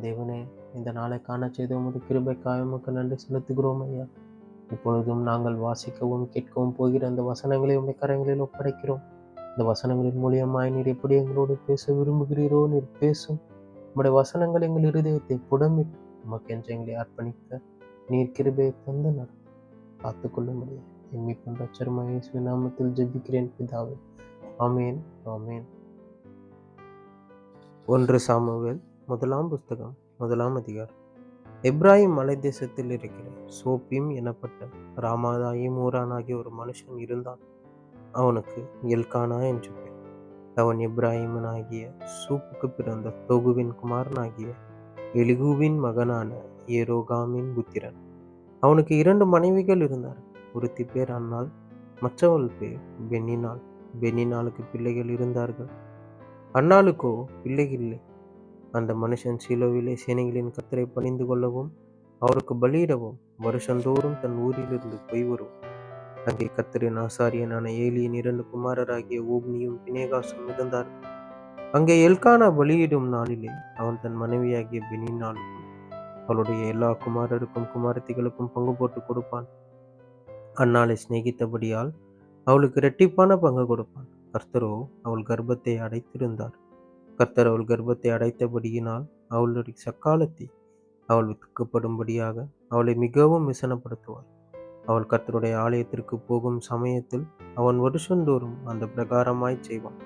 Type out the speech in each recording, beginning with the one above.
தேவனே, இந்த நாளை காணச் செய்த உமது கிருபைக்காக உமக்கு நன்றி செலுத்துகிறோம் ஐயா. இப்பொழுதும் நாங்கள் வாசிக்கவும் கேட்கவும் போகிற அந்த வசனங்களை உம்முடைய கரங்களில் ஒப்படைக்கிறோம். இந்த வசனங்களின் மூலியமாய் நீர் எப்படி எங்களோடு பேச விரும்புகிறீரோ நீர் பேசும். உம்முடைய வசனங்கள் எங்கள் இருதயத்தை புடமிட்டு உமக்கென்று எங்களை அர்ப்பணிக்க நீர் கிருபையை தந்து காத்துக்கொள்ள முடியும். என் மீட்பும் இரட்சகருமாகிய இயேசுவின் நாமத்தில் ஜெபிக்கிறேன் பிதாவே. ஆமென், ஆமென். 1 சாமுவேல் 1ஆம் புஸ்தகம் 1ஆம் அதிகாரம். எப்பிராயீம் மலை தேசத்தில் இருக்கிற சோப்பீம் எனப்பட்ட ராமாதாயீம் ஊரான் ஆகிய ஒரு மனுஷன் இருந்தான். அவனுக்கு எல்கானா என்று பெயர். அவன் எப்பிராயீமனாகிய சூப்புக்கு பிறந்த தொகுவின் குமாரனாகிய எலிகூவின் மகனான ஏரோகாமின் புத்திரன். அவனுக்கு 2 மனைவிகள் இருந்தார். ஒருத்தி பேர் அன்னாள், மற்றவள் பேர் பெனினாள். பெனினாளுக்கு பிள்ளைகள் இருந்தார்கள். அன்னாளுக்கோ பிள்ளைகள் இல்லை. அந்த மனுஷன் சீலோவிலே சேனைகளின் கர்த்தரை பணிந்து கொள்ளவும் அவருக்கு பலியிடவும் வருஷந்தோறும் தன் ஊரிலிருந்து போய் வரும். அங்கே கர்த்தரின் ஆசாரியனான ஏலியின் 2 குமாரராகிய ஓப்னியும் பினேகாசும் இருந்தார்கள். அங்கே எல்கானா பலியிடும் நாளிலே அவன் தன் மனைவியாகிய பெனினாளுக்கும் அவளுடைய எல்லா குமாரருக்கும் குமாரத்திகளுக்கும் பங்கு போட்டு கொடுப்பான். அன்னாளை சிநேகித்தபடியால் அவளுக்கு இரட்டிப்பான பங்கு கொடுப்பான். கர்த்தரோ அவள் கர்ப்பத்தை அடைத்திருந்தார். கர்த்தர் அவள் கர்ப்பத்தை அடைத்தபடியினால் அவளுடைய சக்காலத்தை அவள் விற்கப்படும்படியாக அவளை மிகவும் விசனப்படுத்துவார். அவள் கர்த்தருடைய ஆலயத்திற்கு போகும் சமயத்தில் அவன் வருஷந்தோறும் அந்த பிரகாரமாய் செய்வான்.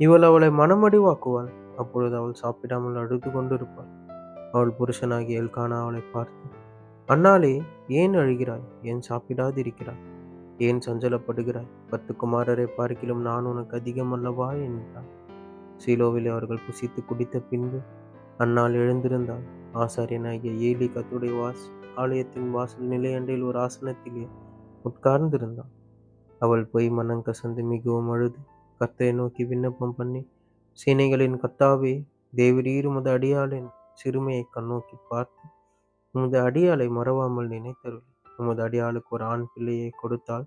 இவள் அவளை மனமடிவாக்குவாள். அப்பொழுது அவள் சாப்பிடாமல் அழுது கொண்டிருப்பாள். அவள் புருஷனாகிய எல்கானா அவளை பார்த்து, அன்னாளே, ஏன் அழுகிறாய்? ஏன் சாப்பிடாதிருக்கிறாய்? ஏன் சஞ்சலப்படுகிறாய்? 10 குமாரரை பார்க்கிலும் நான் உனக்கு அதிகம் அல்லவா என்றான். சீலோவிலே அவர்கள் புசித்து குடித்த பின்பு அன்னாள் எழுந்திருந்தாள். ஆசாரியனாகிய ஏலி கர்த்தருடைய ஆலயத்தின் வாசல் நிலையண்டையில் ஒரு ஆசனத்திலே உட்கார்ந்திருந்தான். அவள் போய் மனங்கசந்து மிகவும் அழுது கர்த்தரை நோக்கி விண்ணப்பம் பண்ணி, சேனைகளின் கர்த்தாவே, தேவரீர் உமது அடியாளின் சிறுமையை கண்ணோக்கி பார்த்து உமது அடியாளை மறவாமல் நினைத்தருளி உமது அடியாளுக்கு ஒரு ஆண் பிள்ளையை கொடுத்தால்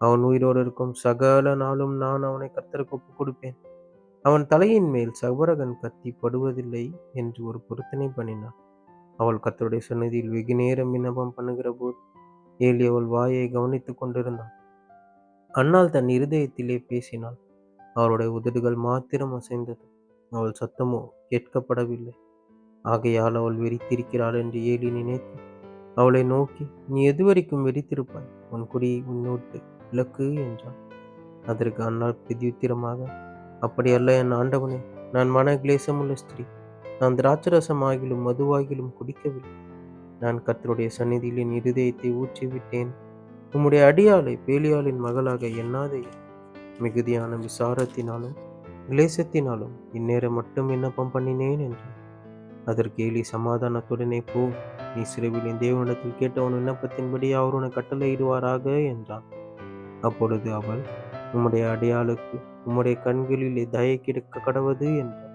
அவன் உயிரோடு இருக்கும் சகல நாளும் நான் அவனை கர்த்தருக்கு ஒப்புக் கொடுப்பேன். அவன் தலையின் மேல் சவரகன் கத்தி படுவதில்லை என்று ஒரு பொருத்தனை பண்ணினான். அவள் கர்த்தருடைய சந்நிதியில் வெகு நேரம் விண்ணப்பம் பண்ணுகிற போது ஏலி அவள் வாயை கவனித்துக் கொண்டிருந்தான். அன்னாள் தன் இருதயத்திலே பேசினாள். அவளுடைய உதடுகள் மாத்திரம் அசைந்தது. அவள் சத்தமோ கேட்கப்படவில்லை. ஆகையால் அவள் வெறித்திருக்கிறாள் என்று ஏலி நினைத்து அவளை நோக்கி, நீ எதுவரைக்கும் வெறித்திருப்பாய்? உன் குடியை உன்னோட்டு விலக்கு என்றான். அதற்கு அன்னாள் பிரதியுத்திரமாக, அப்படி அல்ல என் ஆண்டவனே, நான் மன கிளேசமுள்ள ஸ்திரீ. நான் திராட்சரசம் ஆகிலும் மதுவாகிலும் குடிக்கவில்லை. நான் கர்த்தருடைய சந்நிதியில் என் இருதயத்தை ஊற்றிவிட்டேன். உம்முடைய அடியாளை பேலியாளின் மகளாக எண்ணாதே. மிகுதியான விசாரத்தினாலும் கிளேசத்தினாலும் இந்நேரம் மட்டும் விண்ணப்பம் பண்ணினேன் என்றான். அதற்கு ஏலி சமாதானத்துடனே போ, நீ இஸ்ரவேலின் தேவனிடத்தில் கேட்ட உன் விண்ணப்பத்தின்படி அவர் உனக்கு கட்டளையிடுவாராக என்றான். அப்பொழுது அவள், உம்முடைய அடியாளுக்கு உம்முடைய கண்களிலே தயை கிடைக்க கடவது என்றாள்.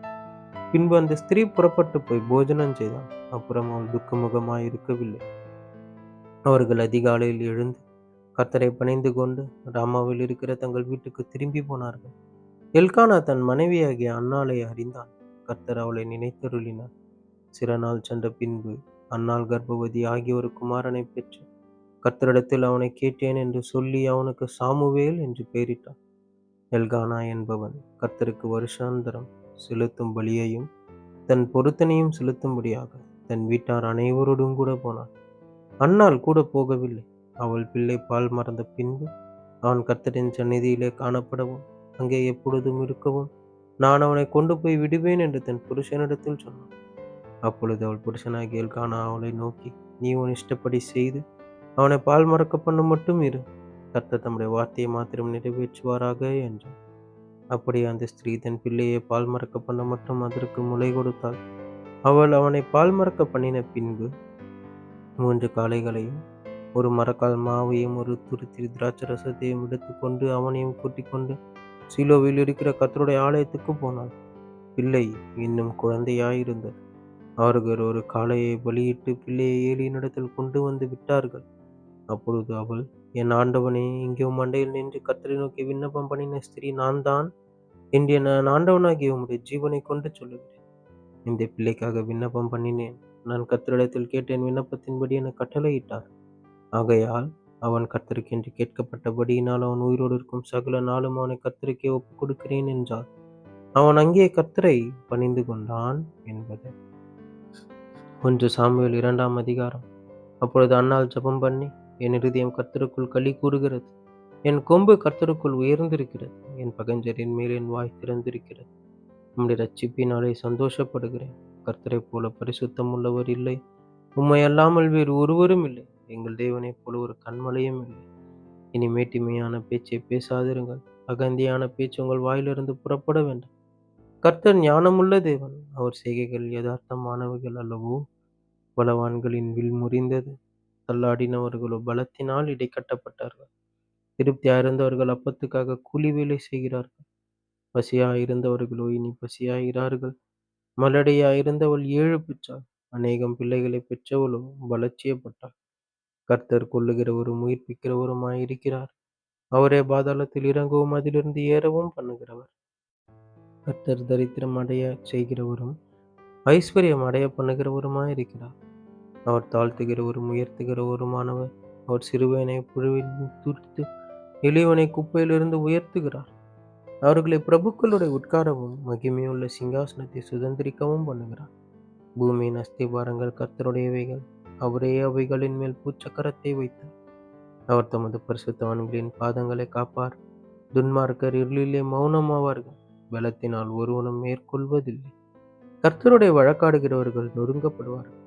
பின்பு அந்த ஸ்திரீ புறப்பட்டு போய் போஜனம் செய்தாள். அப்புறம் அவள் துக்கமுகமாய் இருக்கவில்லை. அவர்கள் அதிகாலையில் எழுந்து கர்த்தரை பணிந்து கொண்டு ராமாவில் இருக்கிற தங்கள் வீட்டுக்கு திரும்பி போனார்கள். எல்கானா தன் மனைவியாகிய அன்னாளை அறிந்தான். கர்த்தர் அவளை நினைத்தருளினார். சில நாள் சென்ற பின்பு அன்னாள் கர்ப்பவதி ஆகிய ஒரு குமாரனை பெற்று கர்த்தரிடத்தில் அவனை கேட்டேன் என்று சொல்லி அவனுக்கு சாமுவேல் என்று பெயரிட்டான். எல்கானா என்பவன் கர்த்தருக்கு வருஷாந்தரம் செலுத்தும் பலியையும் தன் பொருத்தனையும் செலுத்தும்படியாக தன் வீட்டார் அனைவரோடும் கூட போனான். அன்னாள் கூட போகவில்லை. அவள் பிள்ளை பால் மறந்த பின்பு அவன் கர்த்தரின் சந்நிதியிலே காணப்படவும் அங்கே எப்பொழுதும் இருக்கவும் நான் அவனை கொண்டு போய் விடுவேன் என்று தன் புருஷனிடத்தில் சொன்னான். அப்பொழுது அவள் புருஷனாகிய எல்கானா அவளை நோக்கி, நீ உன் இஷ்டப்படி செய்து அவனை பால் மறக்க பண்ண மட்டும் இரு. கர்த்தர் தம்முடைய வார்த்தையை மாத்திரம் நிறைவேற்றுவாராக என்றான். அப்படி அந்த ஸ்திரீ தன் பிள்ளையை பால் மறக்க பண்ண மட்டும் அதற்கு முளை கொடுத்தாள். அவள் அவனை பால் மறக்க பண்ணின பின்பு 3 காளைகளையும் ஒரு மரக்கால் மாவையும் ஒரு துருத்திரி திராட்சரசத்தையும் எடுத்துக்கொண்டு அவனையும் கூட்டிக் கொண்டு சீலோவில் இருக்கிற கர்த்தருடைய ஆலயத்துக்கு போனாள். பிள்ளை இன்னும் குழந்தையாயிருந்தது. அவர்கள் ஒரு காளையை பலியிட்டு பிள்ளையை ஏலியினிடத்தில் கொண்டு வந்து விட்டார்கள். அப்பொழுது அவள், என் ஆண்டவனே, இங்கே உம் மண்டையில் நின்று கர்த்தரை நோக்கி விண்ணப்பம் பண்ணின ஸ்திரீ நான் தான் என்று என் ஆண்டவனாகிய உம்முடைய ஜீவனை கொண்டு சொல்லுகிறேன். இந்த பிள்ளைக்காக விண்ணப்பம் பண்ணினேன். நான் கர்த்தரிடத்தில் கேட்ட என் விண்ணப்பத்தின்படி எனக்கு கட்டளையிட்டார். ஆகையால் அவன் கர்த்தருக்கென்று கேட்கப்பட்டபடியினால் அவன் உயிரோடு இருக்கும் சகல நாளும் அவனை கர்த்தருக்கே ஒப்புக் கொடுக்கிறேன் என்றார். அவன் அங்கே கர்த்தரை பணிந்து கொண்டான் என்பது 1 சாமுவேல் 2ஆம் அதிகாரம். அப்பொழுது அன்னாள் ஜெபம் பண்ணி, என் இருதயம் கர்த்தருக்குள் களி கூறுகிறது, என் கொம்பு கர்த்தருக்குள் உயர்ந்திருக்கிறது, என் பகைஞரின் மேல் என் வாய் திறந்திருக்கிறது. உம்முடைய இரட்சிப்பினாலே சந்தோஷப்படுகிறேன். கர்த்தரைப் போல பரிசுத்தம் உள்ளவர் இல்லை, உம்மை அல்லாமல் வேறு ஒருவரும் இல்லை. எங்கள் தேவனைப் போல ஒரு கன்மலையும் இல்லை. இனி மேட்டிமையான பேச்சை பேசாதிருங்கள், அகந்தியான பேச்சு உங்கள் வாயிலிருந்து புறப்பட வேண்டாம். கர்த்தர் ஞானமுள்ள தேவன், அவர் செய்கைகள் யதார்த்தமானவைகள் அல்லவோ. பலவான்களின் வில் முறிந்தது, தள்ளாடினவர்களோ பலத்தினால் இடைக்கட்டப்பட்டார்கள். திருப்தியாயிருந்தவர்கள் அப்பத்துக்காக கூலி வேலை செய்கிறார்கள். பசியாயிருந்தவர்களோ இனி பசியாயிரார்கள். மலடியாயிருந்தவள் 7 பெற்றாள். அநேகம் பிள்ளைகளை பெற்றவளோ பலட்சியப்பட்டாள். கர்த்தர் கொல்லுகிறவரும் உயிர்ப்பிக்கிறவருமாயிருக்கிறார். அவரே பாதாளத்தில் இறங்கவும் அதிலிருந்து ஏறவும் பண்ணுகிறவர். கர்த்தர் தரித்திரம் அடைய செய்கிறவரும் ஐஸ்வர்யம் அடைய பண்ணுகிறவருமாயிருக்கிறார். அவர் தாழ்த்துகிறவரும் உயர்த்துகிறவருமானவர். அவர் சிறுவனை புழுவில் துர்த்து எளியவனை குப்பையிலிருந்து உயர்த்துகிறார். அவர்களை பிரபுக்களுடைய உட்காரவும் மகிமையுள்ள சிங்காசனத்தை சுதந்திரிக்கவும் பண்ணுகிறார். பூமியின் அஸ்திபாரங்கள் கர்த்தருடையவைகள், அவரே அவைகளின் மேல் பூச்சக்கரத்தை வைத்தார். அவர் தமது பரிசுத்தவான்களின் பாதங்களை காப்பார். துன்மார்க்கர் இருளிலே மௌனமாவார்கள், பலத்தினால் ஒருவனும் மேற்கொள்வதில்லை. கர்த்தருடைய வழக்காடுகிறவர்கள் நொறுங்கப்படுவார்கள்,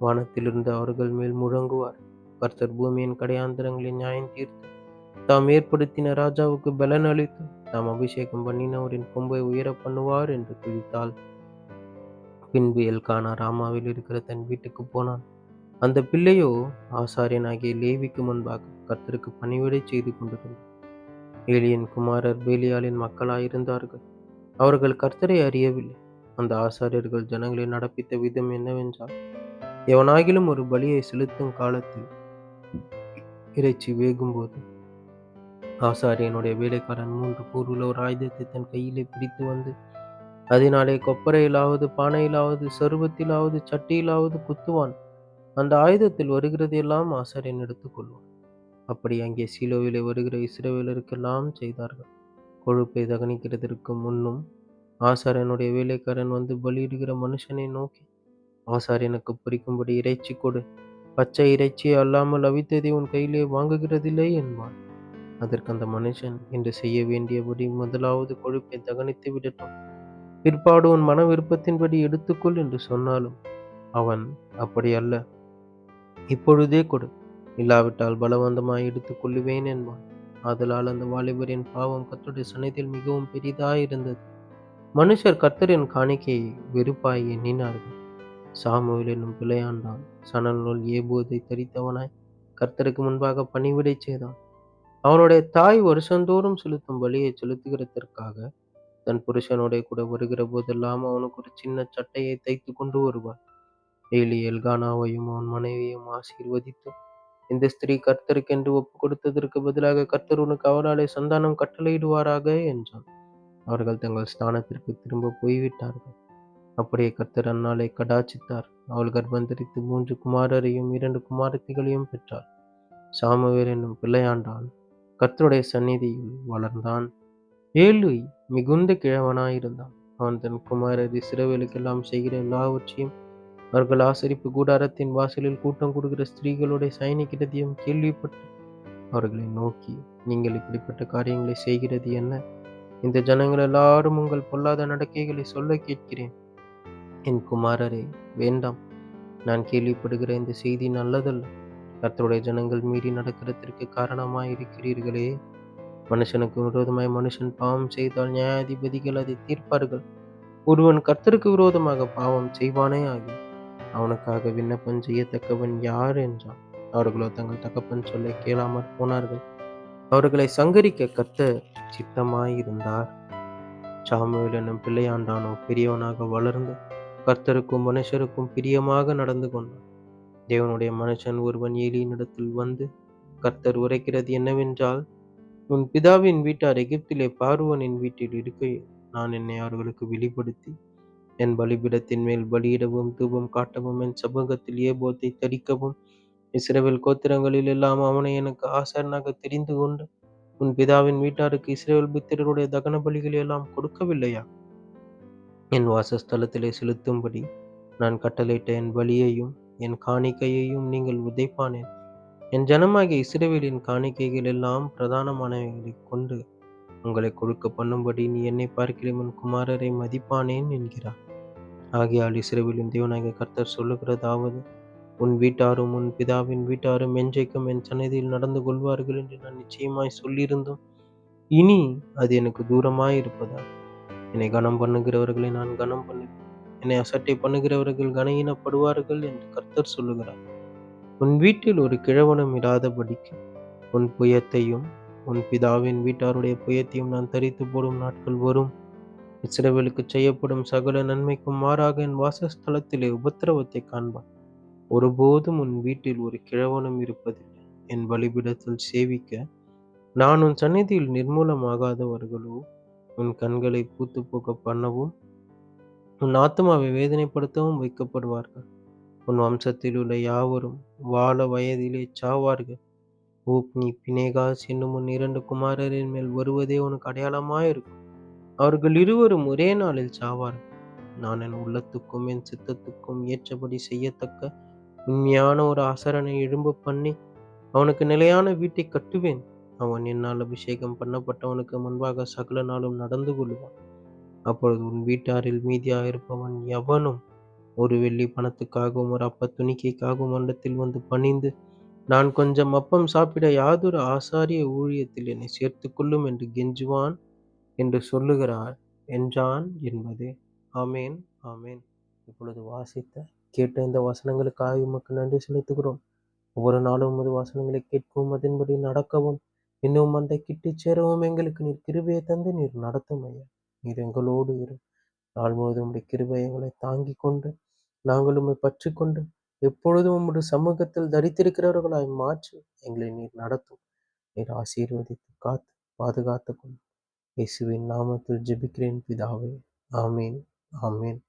வானத்திலிருந்து அவர்கள் மேல் முழங்குவார். கர்த்தர் பூமியின் கடையாந்தரங்களை நியாயம் தீர்த்து தாம் ஏற்படுத்தின ராஜாவுக்கு பலன் அளித்து தாம் அபிஷேகம் பண்ணினவரின் கொம்பை உயர பண்ணுவார் என்று துதித்தாள். பின்பு எல்கானா ராமாவில் இருக்கிற தன் வீட்டுக்கு போனான். அந்த பிள்ளையோ ஆசாரியனாகிய லேவிக்கு முன்பாக கர்த்தருக்கு பணிவிடை செய்து கொண்டிருந்தார். ஏலியின் குமாரர் பேலியாலின் மக்களாயிருந்தார்கள். அவர்கள் கர்த்தரை அறியவில்லை. அந்த ஆசாரியர்கள் ஜனங்களை நடப்பித்த விதம் என்னவென்றால், எவனாகிலும் ஒரு பலியை செலுத்தும் காலத்தில் இறைச்சி வேகும்போது ஆசாரியனுடைய வேலைக்காரன் 3 கூருள்ள ஒரு ஆயுதத்தை தன் கையிலே பிடித்து வந்து அதனாலே கொப்பரையிலாவது பானையிலாவது சருவத்திலாவது சட்டியிலாவது குத்துவான். அந்த ஆயுதத்தில் வருகிறதையெல்லாம் ஆசாரியன் எடுத்துக்கொள்வான். அப்படி அங்கே சீலோவிலே வருகிற இஸ்ரவேலருக்கெல்லாம் செய்தார்கள். கொழுப்பை தகனிக்கிறதற்கு முன்னும் ஆசாரியனுடைய வேலைக்காரன் வந்து பலியிடுகிற மனுஷனை நோக்கி, ஆசாரியனுக்கு பொரிக்கும்படி இறைச்சி கொடு, பச்சை இறைச்சியை அல்லாமல் அவித்ததை உன் கையிலே வாங்குகிறதில்லை என்பான். அதற்கு அந்த மனுஷன், இன்று செய்ய வேண்டியபடி முதலாவது கொழுப்பை தகனித்து விடட்டும், பிற்பாடு உன் மன விருப்பத்தின்படி எடுத்துக்கொள் என்று சொன்னாலும் அவன், அப்படி அல்ல, இப்பொழுதே கொடு, இல்லாவிட்டால் பலவந்தமாய் எடுத்துக் கொள்ளுவேன் என்பான். ஆதலால் அந்த வாலிபரின் பாவம் கர்த்தருடைய சந்நிதியில் மிகவும் பெரிதாயிருந்தது. மனுஷர் கர்த்தரின் காணிக்கையை வெறுப்பாய் எண்ணினார்கள். சாமுவேல் என்னும் பிள்ளையாண்டான் சணல் நூல் ஏபோதை தரித்தவனாய் கர்த்தருக்கு முன்பாக பணிவிடை செய்தான். அவனுடைய தாய் வருஷந்தோறும் செலுத்தும் பலியை செலுத்துகிறதற்காக தன் புருஷனோட கூட வருகிற போதெல்லாம் அவனுக்கு ஒரு சின்ன சட்டையை தைத்து கொண்டு வருவாள். ஏலி எல்கானாவையும் அவன் மனைவியையும் ஆசீர்வதித்து, இந்த ஸ்திரீ கர்த்தருக்கென்று ஒப்பு கொடுத்ததற்கு பதிலாக கர்த்தர் உனக்கு அவளாலே சந்தானம் கட்டளையிடுவாராக என்றான். அவர்கள் தங்கள் ஸ்தானத்திற்கு திரும்ப போய்விட்டார்கள். அப்படியே கர்த்தர் அன்னாளை கடாட்சித்தார். அவள் கர்ப்பந்தரித்து 3 குமாரரையும் 2 குமாரத்திகளையும் பெற்றாள். சாமுவேல் என்னும் பிள்ளையாண்டான் கர்த்தருடைய சந்நிதியில் வளர்ந்தான். ஏலி மிகுந்த கிழவனாயிருந்தான். அவன் தன் குமாரர் இஸ்ரவேலுக்கெல்லாம் செய்கிற எல்லாவற்றையும் அவர்கள் ஆசரிப்பு கூடாரத்தின் வாசலில் கூட்டம் கூடுகிற ஸ்திரீகளுடைய சயனிக்கிறதையும் கேள்விப்பட்டு அவர்களை நோக்கி, நீங்கள் இப்படிப்பட்ட காரியங்களை செய்கிறது என்ன? இந்த ஜனங்கள் எல்லாரும் உங்கள் பொல்லாத நடக்கைகளை சொல்ல கேட்கிறேன். என் குமாரரே, வேண்டாம். நான் கேள்விப்படுகிற இந்த செய்தி நல்லதல்ல. கர்த்தருடைய ஜனங்கள் மீறி நடக்கிறதற்கு காரணமாயிருக்கிறீர்களே. மனுஷனுக்கு விரோதமாய் மனுஷன் பாவம் செய்தால் நியாயாதிபதிகள் அதை தீர்ப்பார்கள். ஒருவன் கர்த்தருக்கு விரோதமாக பாவம் செய்வானே ஆகில் அவனுக்காக விண்ணப்பம் செய்யத்தக்கவன் யார் என்றான். அவர்களோ தங்கள் தகப்பன் சொல்ல கேளாமற் போனார்கள். அவர்களை சங்கரிக்க கர்த்தர் சித்தமாயிருந்தார். சாமுவேல் என்னும் பிள்ளையாண்டானோ பெரியவனாக வளர்ந்து கர்த்தருக்கும் மனுஷருக்கும் பிரியமாக நடந்து கொண்டான். தேவனுடைய மனுஷன் ஒருவன் ஏலியினிடத்தில் வந்து, கர்த்தர் உரைக்கிறது என்னவென்றால், உன் பிதாவின் வீட்டார் எகிப்திலே பார்வோனின் வீட்டில் இருக்கையில் நான் என்னை அவர்களுக்கு வெளிப்படுத்தி என் பலிபீடத்தின் மேல் பலியிடவும் தூபம் காட்டவும் என் சமூகத்தில் ஏபோத்தை தரிக்கவும் இஸ்ரவேல் கோத்திரங்களில் எல்லாம் அவனை எனக்கு ஆசாரனாக தெரிந்து கொண்டு உன் பிதாவின் வீட்டாருக்கு இஸ்ரவேல் புத்திரருடைய தகன பலிகளை எல்லாம் கொடுக்கவில்லையா? என் வாசஸ்தலத்திலே செலுத்தும்படி நான் கட்டளையிட்ட என் பலியையும் என் காணிக்கையையும் நீங்கள் உதைப்பானேன். என் ஜனமாகிய இஸ்ரவேலின் காணிக்கைகள் எல்லாம் பிரதானமானவைகளைக் கொண்டு உங்களை கொடுக்க பண்ணும்படி நீ என்னை பார்க்கிலும் உன் குமாரரை மதிப்பானேன் என்கிறார். ஆகையால் இஸ்ரவேலின் தேவனாகிய கர்த்தர் சொல்லுகிறதாவது, உன் வீட்டாரும் உன் பிதாவின் வீட்டாரும் என்றைக்கும் என் சந்நிதியில் நடந்து கொள்வார்கள் என்று நான் நிச்சயமாய் சொல்லியிருந்தும் இனி அது எனக்கு தூரமாயிருப்பதால் என்னை கனம் பண்ணுகிறவர்களை நான் கனம் பண்ணுவேன், என்னை அசட்டை பண்ணுகிறவர்கள் கனஈனப்படுவார்கள் என்று கர்த்தர் சொல்லுகிறார். உன் வீட்டில் ஒரு கிழவனும் இராதபடிக்கு உன் புயத்தையும் உன் பிதாவின் வீட்டாருடைய புயத்தையும் நான் தரித்து போடும் நாட்கள் வரும். இஸ்ரவேலுக்கு செய்யப்படும் சகல நன்மைக்கும் மாறாக என் வாசஸ்தலத்திலே உபத்திரவத்தை காண்பான். ஒருபோதும் உன் வீட்டில் ஒரு கிழவனும் இருப்பதில்லை. என் பலிபீடத்தில் சேவிக்க நான் உன் சந்நிதியில் நிர்மூலமாகாதவர்களோ உன் கண்களை பூத்து போக பண்ணவும் உன் ஆத்துமாவை வேதனைப்படுத்தவும் வைக்கப்படுவார்கள். உன் வம்சத்தில் உள்ள யாவரும் வாழ வயதிலே சாவார்கள். ஓப்னி பினேகாஸ் என்னும் உன் 2 குமாரரின் மேல் வருவதே உனக்கு அடையாளமாயிருக்கும். அவர்கள் இருவரும் ஒரே நாளில் சாவார்கள். நான் என் உள்ளத்துக்கும் என் சித்தத்துக்கும் ஏற்றபடி செய்யத்தக்க உண்மையான ஒரு ஆசாரனை எழும்ப பண்ணி அவனுக்கு நிலையான வீட்டை கட்டுவேன். அவன் என்னால் அபிஷேகம் பண்ணப்பட்டவனுக்கு முன்பாக சகல நாளும் நடந்து கொள்வான். அப்பொழுது உன் வீட்டாரில் மீதியாயிருப்பவன் எவனும் ஒரு வெள்ளி பணத்துக்காகவும் ஒரு அப்ப துணிக்கைக்காகவும் உன்னிடத்தில் வந்து பணிந்து நான் கொஞ்சம் அப்பம் சாப்பிட யாதொரு ஆசாரிய ஊழியத்தில் என்னை சேர்த்துக் கொள்ளும் என்று கெஞ்சுவான் என்று சொல்லுகிறார் என்றான் என்பதே. ஆமேன், ஆமேன். இப்பொழுது வாசித்த கேட்ட இந்த வசனங்களுக்காக உமக்கு நன்றி செலுத்துகிறோம். ஒவ்வொரு நாளும் உமது வசனங்களை கேட்கவும் அதன்படி நடக்கவும் இன்னும் அந்த கிட்டி சேரவும் எங்களுக்கு நீர் கிருபையை தந்து நீர் நடத்தும் ஐயா. நீர் எங்களோடு இரு. நாள் முழுவதும் உம்முடைய கிருபை எங்களை தாங்கிக் கொண்டு நாங்கள் உம்மை பற்றி கொண்டு எப்பொழுதும் உம்முடைய சமூகத்தில் தரித்திருக்கிறவர்களாய் மாற்றி எங்களை நீர் நடத்தும். நீர் ஆசீர்வதித்து காத்து பாதுகாத்துக் கொள்ளும். இயேசுவின் நாமத்தில் ஜெபிக்கிறேன் பிதாவே. ஆமீன், ஆமீன்.